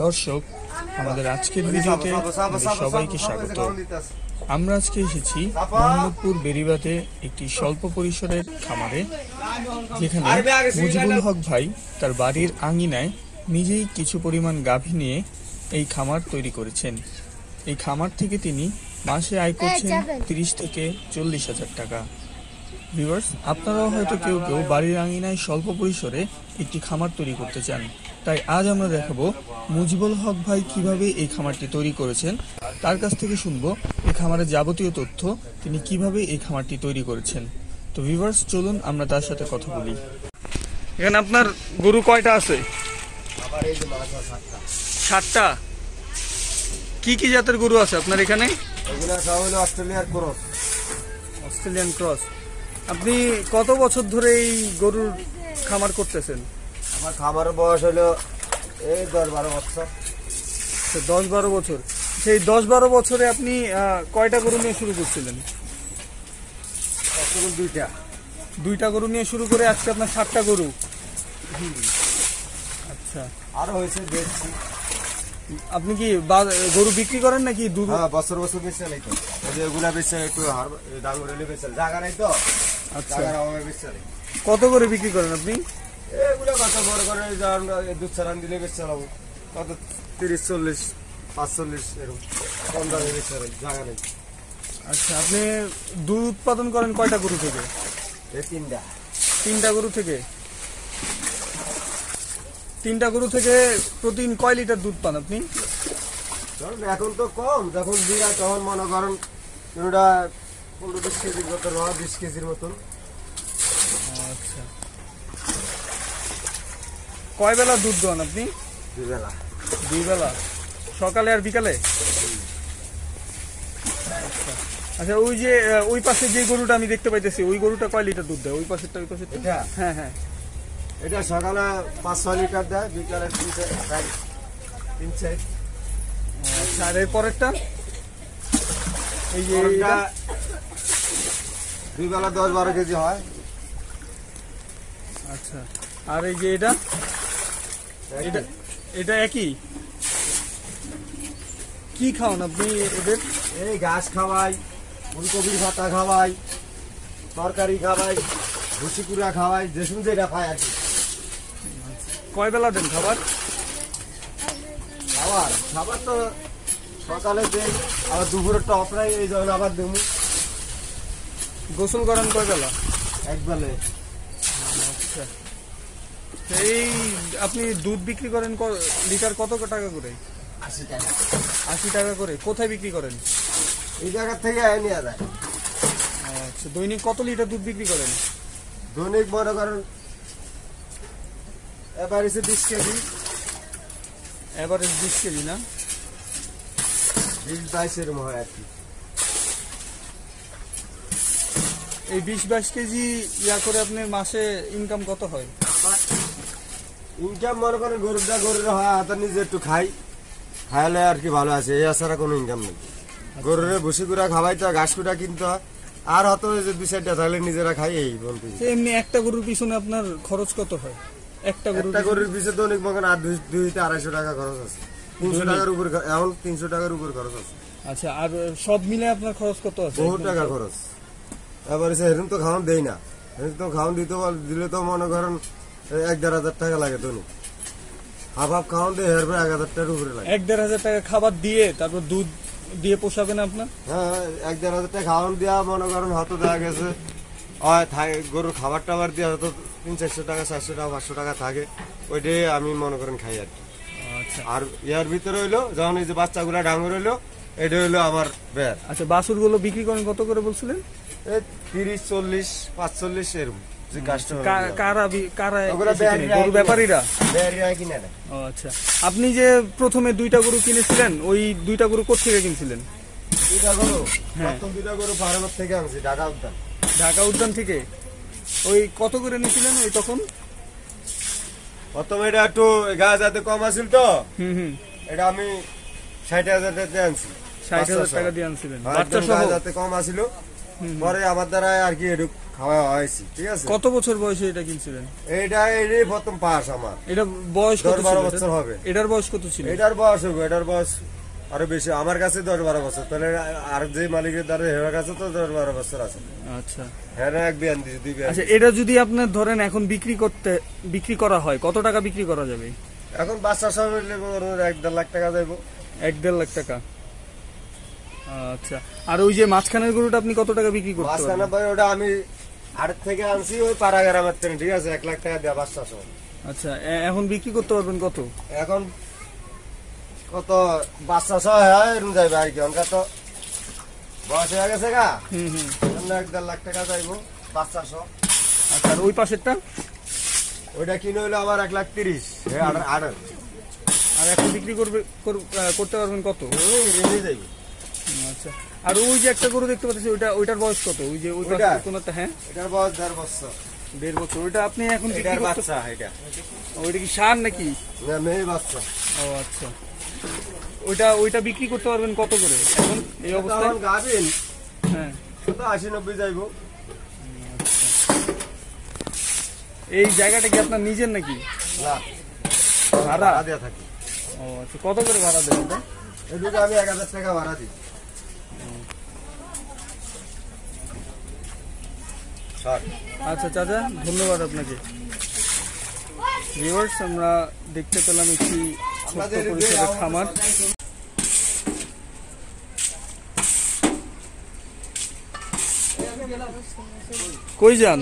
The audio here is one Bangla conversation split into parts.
দর্শক, আমাদের আজকের ভিডিওতে সবাইকে স্বাগত। আমরা আজকে এসেছি মোহাম্মদপুর বেরিবাতে একটি স্বল্প পরিসরের খামারে, যেখানে মুজিবুল হক ভাই তার বাড়ির আঙিনায় নিজেই কিছু পরিমাণ গাভী নিয়ে এই খামার তৈরি করেছেন। এই খামার থেকে তিনি মাসে আয় করছেন 30 থেকে 40 হাজার টাকা। ভিউয়ার্স, আপনারাও হয়তো কেউ কেউ বাড়ির আঙিনায় স্বল্প পরিসরে একটি খামার তৈরি করতে চান। তাই আজ আমরা দেখাবো মুজিবুল হক ভাই কিভাবে এই খামারটি তৈরি করেছেন। তার কাছ থেকে শুনবো এই খামারের যাবতীয় তথ্য, তিনি কিভাবে এই খামারটি তৈরি করেছেন। তো ভিউয়ার্স, চলুন আমরা তার সাথে কথা বলি। এখানে আপনার গরু কয়টা আছে? 7টা। কি কি জাতের গরু আছে আপনার এখানে? Australian cross. আপনি কত বছর ধরে এই গরুর খামার করতেছেন? আমার খামারের বয়স হলো এই 10-12 বছর। 10-12 বছর। সেই 10-12 বছরে আপনি কয়টা গরু নিয়ে শুরু করছিলেন? দুইটা গরু নিয়ে শুরু করে আজকে আপনার 7টা গরু। আচ্ছা, আরো হয়েছে দেখছি। আপনি কি গরু বিক্রি করেন নাকি? বছর বছর বেচে নাই তো, ওগুলা বেচে একটু ডাঙ্গরে বেচে জায়গা নাই তো। আচ্ছা, কত করে বিক্রি করেন আপনি? এগুলো কত বড় করে দুধ ছাড়ান দিলে বেচে চালাবো কত 30-40, 45 এরকম কম দামে বেচে জায়গা নেই। আচ্ছা, আপনি দুধ উৎপাদন করেন কয়টা গরু থেকে? তিনটা গরু থেকে। 3টা গরু থেকে প্রতিদিন কয় লিটার দুধ পান আপনি? এখন তো কম, যখন দিঘা তখন মনে করেন 15-20 কেজির মতন, 20 কেজির মতন। আচ্ছা, কয় বেলা দুধ দেন আপনি? 2 বেলা। 2 বেলা, সকালে আর বিকালে? আচ্ছা, ওই যে ওই পাশে যে গরুটা আমি দেখতে পাইতেছি, ওই গরুটা কয় লিটার দুধ দেয়? ওই পাশেরটা? হ্যাঁ হ্যাঁ, এটা সকালে 5-6 লিটার দেয়, বিকালে 3-4। আচ্ছা, আর এর পরেরটা? এই যে 2 বেলা 10-12 কেজি হয়। আচ্ছা, আর এই যে এটা এটা একই? কি খাওয়ান আপনি এদের? এই ঘাস খাওয়াই, ফুলকপির পাতা খাওয়াই, তরকারি খাওয়াই, ভুসি কুড়া খাওয়াই, যেসব যেটা খাই আর কি। কয় বেলা দেন খাবার? খাবার তো সকালে দেই, আবার দুপুরের টপ নাই, এই জন্য আবার দেবো। গোসল করেন কয় বেলা? 1 বেলা। আচ্ছা, এই আপনি দুধ বিক্রি করেন লিটার কত টাকা করে? 80 টাকা। 80 টাকা করে। কোথায় বিক্রি করেন? এই জায়গা থেকে নিয়ে যায়। আচ্ছা, দৈনিক কত লিটার দুধ বিক্রি করেন? দৈনিক মনে করেন এভারেজে 20 কেজি। এভারেজ 20 কেজি না? 20-22 এরকম হয় আর কি। এই 20-22 কেজি করে আপনার মাসে ইনকাম কত হয়? ইনকাম মনে করেন গরুর হয়, হাতে নিজে একটু খাইলে আর কি ভালো আছে, এছাড়া কোনো ইনকাম নেই। গরুরে ভুসি কুড়া খাওয়াই তো, ঘাস কুড়া কিনতে হয়, আর হয়তো 2-4টা থাকলে নিজেরা খাই, এই বলতে। এমনি একটা গরুর পিছনে আপনার খরচ কত হয়? একটা গরুর পিছনে দৈনিক মনে আর 200-250 টাকা খরচ আছে। 300 টাকার উপর, এখন 300 টাকার উপর খরচ আছে। আচ্ছা, আর সব মিলে আপনার খরচ কত আছে? বহু টাকা খরচ। এবার এরকম তো খাওয়ান দেই না, এরকম তো খাওয়ান দিলে তো মনে করেন 1-1.5 টাকা লাগে দৈনিক। হাফ খাওয়ান দিয়ে 1000 টাকার উপরে লাগে। 1-1.5 টাকা খাবার দিয়ে তারপর দুধ দিয়ে পোষাবে না আপনার? হ্যাঁ, 1-1.5 টাকা খাওয়ান দেওয়া মনে করেন হয়তো দেখা গেছে গরুর খাবার টাবার দিয়ে হয়তো 300-400 টাকা, 400 টাকা, 500 টাকা থাকে, ওইটাই আমি মনে করেন খাই আর কি। আচ্ছা, আর ইয়ার ভিতরে হইলো যখন এই যে বাচ্চাগুলা ডাঙর হইলো, এটা হইলো আমার বের। আচ্ছা, বাছুর গুলো বিক্রি করেন কত করে বলছিলেন? 30, 40, 45 এরকম। আচ্ছা, আপনি যে প্রথমে 2টা গরু কিনেছিলেন, ওই 2টা গরু কোথেকে কিনছিলেন? 2টা গরু? হ্যাঁ, 2টা গরু ফার্মের থেকে আনছি, ঢাকা উদ্যান থেকে। ওই কত করে নিয়েছিলেন ওই তখন? প্রথমে এটা একটু গা যাতে কম আছিল তো, এটা আমি 60,000 টাকা আনছি। 60,000 টাকা দিয়ে আনছিলেন? যাতে কম আছিল, পরে আমার দ্বারা আর কি একটু খাওয়া হয়েছি, ঠিক আছে। কত বছর বয়সে এটা কিনছিলেন? এটাই প্রথম পাস আমার। এটা বয়স কত 10-12 ছিল? বছর হবে। এটার বয়স কত ছিল? এটার বয়স আরো বেশি, আমার কাছে 10-12 বছর। তাহলে আর যে মালিকের দ্বারা হেরার কাছে তো 10-12 বছর আছে। আচ্ছা হ্যাঁ, এক বিয়ান দিয়েছি, 2 বিয়ান। আচ্ছা, এটা যদি আপনার ধরেন এখন বিক্রি করা হয়, কত টাকা বিক্রি করা যাবে? এখন বাচ্চা সব মিলে 1-1.5 লাখ টাকা যাইব। 1-1.5 লাখ টাকা। আচ্ছা, আর ওই যে মাঝখানের গরুটা আপনি কত টাকা বিক্রি করতে মাঝখানে পারবেন? ভাই ওটা আমি হাট থেকে আনছি ওই পাড়া গ্রামের থেকে, ঠিক আছে, 1 লাখ টাকা দেওয়া বাচ্চা সব। আচ্ছা, এখন বিক্রি করতে পারবেন কত? এখন কত বাচ্চা সহ হয় এরকম যাইবে আর কি, অনকা তো বয়স হয়ে গেছে গা। হুম। 1-1.5 লাখ টাকা যাইব বাচ্চা সহ। আচ্ছা, আর ওই পাশেরটা? ওইটা কিনে হইলো আমার 1,30,000। আড়ার আর এখন বিক্রি করতে পারবেন কত? রেঞ্জে যাইব। আচ্ছা, আর ওই যে একটা গরু দেখতে পাচ্ছি, ওইটার বয়স কত? ওই যে ওই ওইটা? কোনটা? হ্যাঁ, এটার বয়স 1.5 বছর। 1.5 বছর। ওইটা আপনি এখন বিক্রি এটার করতে? বাচ্চা এটা। ওইটা কি ষাঁড় নাকি? না, মেয়ে বাচ্চা। ও আচ্ছা, ওইটা বিক্রি করতে পারবেন কত করে এখন এই অবস্থায়? এখন গাবিন হ্যাঁ, তো 80-90 যাইব। এই জায়গাটা কি আপনার নিজের নাকি? না, ভাড়া? ভাড়া দেয়া থাকি। ও আচ্ছা, কত করে ভাড়া দেবেন এটা? এদিকে আমি 1,000 টাকা ভাড়া দিই। স্যার, আচ্ছা চাচা, ধন্যবাদ আপনাকে। ভিউয়ার্স, আমরা দেখতে পেলাম একটি ছোট্ট পরিসরের খামার। কই যান?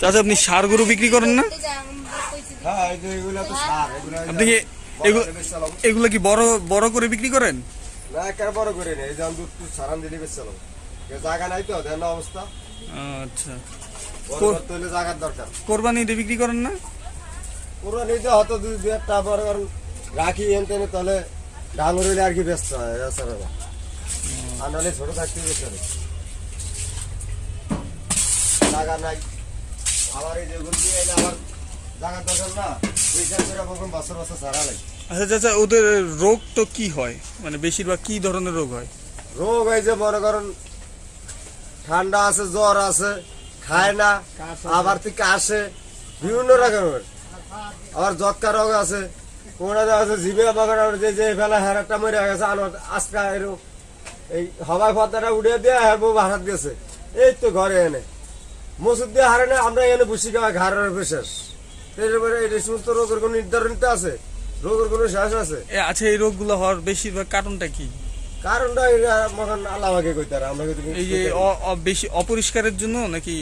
চাচা, আপনি ষাঁড় গরু বিক্রি করেন না? হ্যাঁ, এই যে এগুলা তো সার, এগুলা আপনি কি এগুলো কি বড় করে বিক্রি করেন? না, একেবারে বড় করে নেই। এই যে আমি দুধ সারান দিলে বেচছিলাম, জায়গা নাই তো, দেন অবস্থা। আচ্ছা, বড় করতে হলে জায়গার দরকার। কোরবানিতে বিক্রি করেন না? পুরো নিজে হয়তো 2-1টা বড় রাখি এনতে তাহলে ডাঙর হইলে আর কি ব্যস্ত হয়, এছাড়া না। আর নাহলে ছোট থাকতে বেচতে হবে। জায়গা নাই। আবার এই যে গুলতি এলে আবার জায়গার দরকার না, বিচার করে কখন বছর ছাড়া লাগে। আচ্ছা চাচা, ওদের রোগ তো কি হয়, মানে বেশিরভাগ কি ধরনের রোগ হয়? রোগ এই যে মনে করেন ঠান্ডা আছে, জ্বর আছে, খায় না, আবার তুই কাশে, বিভিন্ন রকমের। আবার জটকা রোগ আছে, কোনটা আছে জিভে বাগান যে ফেলা হেরাটা মরে গেছে, আজকা এরকম এই হবাই ফতাটা উঠে দিয়ে হেরবো ভাষাত গেছে, এই তো ঘরে এনে মসুদ দিয়ে হারে না, আমরা এনে বসি খাওয়া ঘরের বিশেষ। এরপরে এই সমস্ত রোগের কোনো নির্ধারণিত আছে, রোগের কোনো শেষ আছে? আচ্ছা, এই রোগগুলো হওয়ার বেশিরভাগ কারণটা কি? কারণটা মখন আল্লাহ আমাকে কইতে পারে, আমরা এই যে বেশি অপরিষ্কারের জন্য নাকি?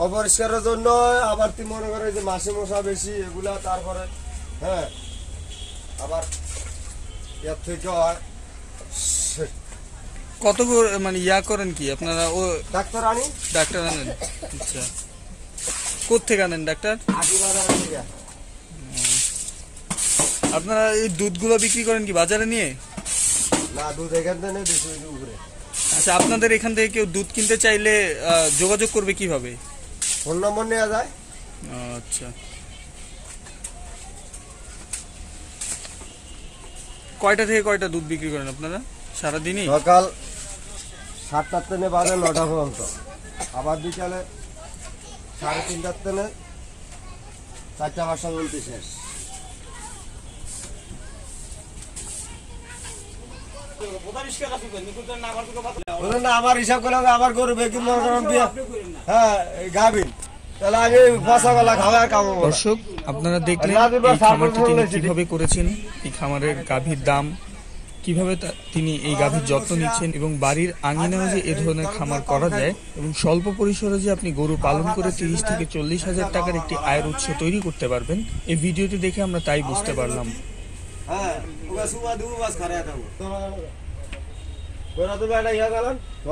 অপরিষ্কারের জন্য, আবার তুই মনে করে যে মাসে মশা বেশি এগুলা, তারপরে হ্যাঁ আবার এর থেকে হয় কত মানে করেন কি আপনারা? ও ডাক্তার আনি, ডাক্তার আনেন? আচ্ছা, কোত্থেকে আনেন ডাক্তার? আপনারা এই দুধগুলো বিক্রি করেন কি বাজারে নিয়ে? না, দুধ এখান থেকে বেশি উপরে। আচ্ছা, আপনাদের এখান থেকে কেউ দুধ কিনতে চাইলে যোগাযোগ করবে কিভাবে? ফোন নম্বর নেওয়া যায়। আচ্ছা, কয়টা থেকে কয়টা দুধ বিক্রি করেন আপনারা সারাদিনই? সকাল 7টার থেকে বাজে 9টা পর্যন্ত, আবার বিকালে 3:30টার থেকে 4টা 5টা পর্যন্ত শেষ। আমার হিসাব করলে আমার গরু বেকি হ্যাঁ গাভিন, তাহলে আমি বসা গলা খাওয়া কামাবো। দর্শক, আপনারা দেখলেন এই খামারটি তিনি কিভাবে করেছেন, এই খামারের গাভীর দাম, কিভাবে তিনি এই গাভীর যত্ন নিচ্ছেন, এবং বাড়ির আঙিনাও যে এ ধরনের খামার করা যায় এবং স্বল্প পরিসরে যে আপনি গরু পালন করে 30 থেকে 40 হাজার টাকার একটি আয়ের উৎস তৈরি করতে পারবেন, এই ভিডিওটি দেখে আমরা তাই বুঝতে পারলাম।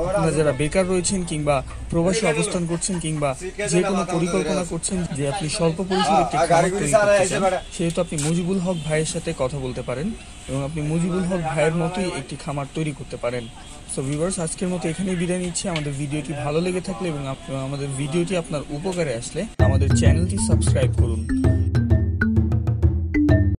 আপনারা যারা বেকার রয়েছেন কিংবা প্রবাসী অবস্থান করছেন কিংবা যে কোনো পরিকল্পনা করছেন যে আপনি স্বল্প পরিসরে একটি খামার তৈরি করতে চান, সেহেতু আপনি মুজিবুল হক ভাইয়ের সাথে কথা বলতে পারেন এবং আপনি মুজিবুল হক ভাইয়ের মতোই একটি খামার তৈরি করতে পারেন। সো ভিউয়ার্স, আজকের মতো এখানেই বিদায় নিচ্ছি। আমাদের ভিডিওটি ভালো লেগে থাকলে এবং আমাদের ভিডিওটি আপনার উপকারে আসলে আমাদের চ্যানেলটি সাবস্ক্রাইব করুন।